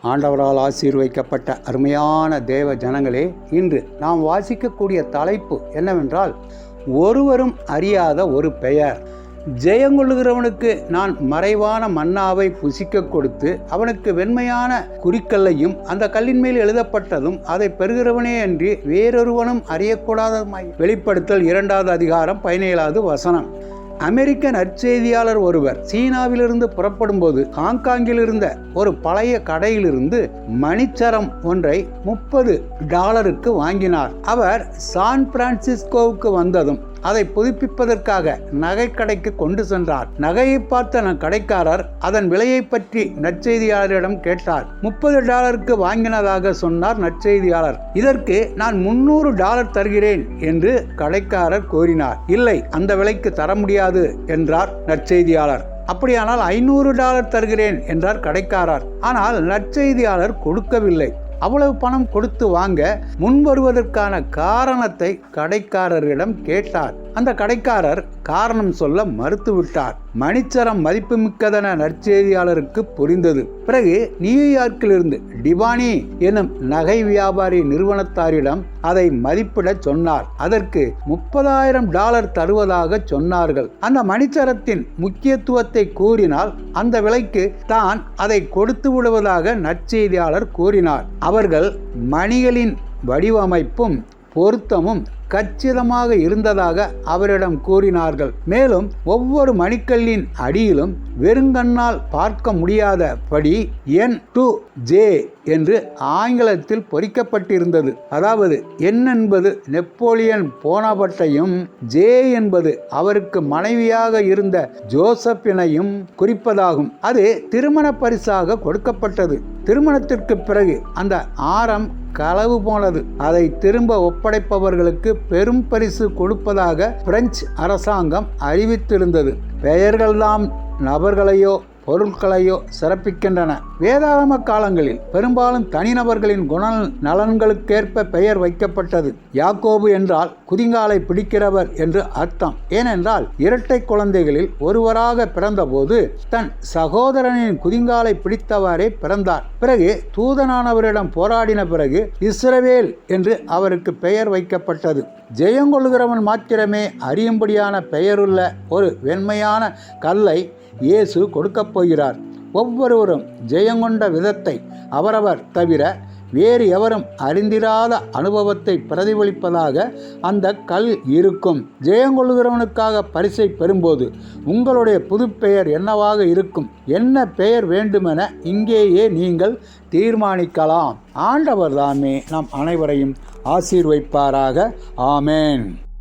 ஆண்டவரால் ஆசீர்வதிக்கப்பட்ட அருமையான தேவ ஜனங்களே, இன்று நாம் வாசிக்கக்கூடிய தலைப்பு என்னவென்றால், ஒருவரும் அறியாத ஒரு பெயர். ஜெயங்கொள்ளுகிறவனுக்கு நான் மறைவான மன்னாவை புசிக்க கொடுத்து அவனுக்கு வெண்மையான குறிக்கல்லையும் அந்த கல்லின் மேல் எழுதப்பட்டதும் அதை பெறுகிறவனே அன்றி வேறொருவனும் அறியக்கூடாததுமாய். வெளிப்படுத்தல் 2வது அதிகாரம் 17வது வசனம். அமெரிக்க நற்செய்தியாளர் ஒருவர் சீனாவிலிருந்து புறப்படும் போது ஹாங்காங்கில் இருந்த ஒரு பழைய கடையிலிருந்து மணிச்சரம் ஒன்றை $30 வாங்கினார். அவர் சான் பிரான்சிஸ்கோவுக்கு வந்ததும் அதை புதுப்பிப்பதற்காக நகை கடைக்கு கொண்டு சென்றார். நகையை பார்த்த கடைக்காரர் அதன் விலையை பற்றி நற்செய்தியாளரிடம் கேட்டார். $30 வாங்கினதாக சொன்னார் நற்செய்தியாளர். இதற்கு நான் $300 தருகிறேன் என்று கடைக்காரர் கூறினார். இல்லை, அந்த விலைக்கு தர முடியாது என்றார் நற்செய்தியாளர். அப்படியானால் $500 தருகிறேன் என்றார் கடைக்காரர். ஆனால் நற்செய்தியாளர் கொடுக்கவில்லை. அவ்வளவு பணம் கொடுத்து வாங்க முன்வருவதற்கான காரணத்தை கடைக்காரரிடம் கேட்டார். அந்த கடைக்காரர் காரணம் சொல்ல மறுத்துவிட்டார். மணிச்சரம் மதிப்புமிக்கதென நற்செய்தியாளருக்கு புரிந்தது. பிறகு நியூயார்க்கிலிருந்து டிபானி எனும் நகை வியாபாரி நிறுவனத்தாரிடம் அதை மதிப்பிட சொன்னார். அதற்கு $30,000 தருவதாக சொன்னார்கள். அந்த மணிச்சரத்தின் முக்கியத்துவத்தை கூறினால் அந்த விலைக்கு தான் அதை கொடுத்து விடுவதாக நற்செய்தியாளர் கூறினார். அவர்கள் மணிகளின் வடிவமைப்பும் பொருத்தமும் கச்சிதமாக இருந்ததாக அவரிடம் கூறினார்கள். மேலும் ஒவ்வொரு மணிக்கல்லின் அடியிலும் வெறுங்கண்ணால் பார்க்க முடியாதபடி N2J என்று ஆங்கிலத்தில் பொறிக்கப்பட்டிருந்தது. அதாவது N என்பது நெப்போலியன் போனாபர்ட்டையும், J என்பது அவருக்கு மனைவியாக இருந்த ஜோசப்பினையும் குறிப்பதாகும். அது திருமண பரிசாக கொடுக்கப்பட்டது. திருமணத்திற்கு பிறகு அந்த ஆரம் களவு போனது. அதை திரும்ப ஒப்படைப்பவர்களுக்கு பெரும் பரிசு கொடுப்பதாக பிரெஞ்சு அரசாங்கம் அறிவித்திருந்தது. பெயர்கள்தான் நபர்களையோ பொருட்களையோ சிறப்பிக்கின்றன. வேதாகம காலங்களில் பெரும்பாலும் தனிநபர்களின் குண நலன்களுக்கேற்ப பெயர் வைக்கப்பட்டது. யாக்கோபு என்றால் குதிங்காலை பிடிக்கிறவர் என்று அர்த்தம். ஏனென்றால் இரட்டை குழந்தைகளில் ஒருவராக பிறந்தபோது தன் சகோதரனின் குதிங்காலை பிடித்தவாறே பிறந்தார். பிறகு தூதனானவரிடம் போராடின பிறகு இஸ்ரவேல் என்று அவருக்கு பெயர் வைக்கப்பட்டது. ஜெயங்கொள்ளுகிறவன் மாத்திரமே அறியும்படியான பெயருள்ள ஒரு வெண்மையான கல்லை இயேசு கொடுக்கப் போகிறார். ஒவ்வொருவரும் ஜெயங்கொண்ட விதத்தை அவரவர் தவிர வேறு எவரும் அறிந்திராத அனுபவத்தை பிரதிபலிப்பதாக அந்த கல் இருக்கும். ஜெயங்கொள்ளுகிறவனுக்காக பரிசை பெறும்போது உங்களுடைய புது பெயர் என்னவாக இருக்கும்? என்ன பெயர் வேண்டுமென இங்கேயே நீங்கள் தீர்மானிக்கலாம். ஆண்டவர் தாமே நம் அனைவரையும் ஆசீர்வதிப்பாராக. ஆமேன்.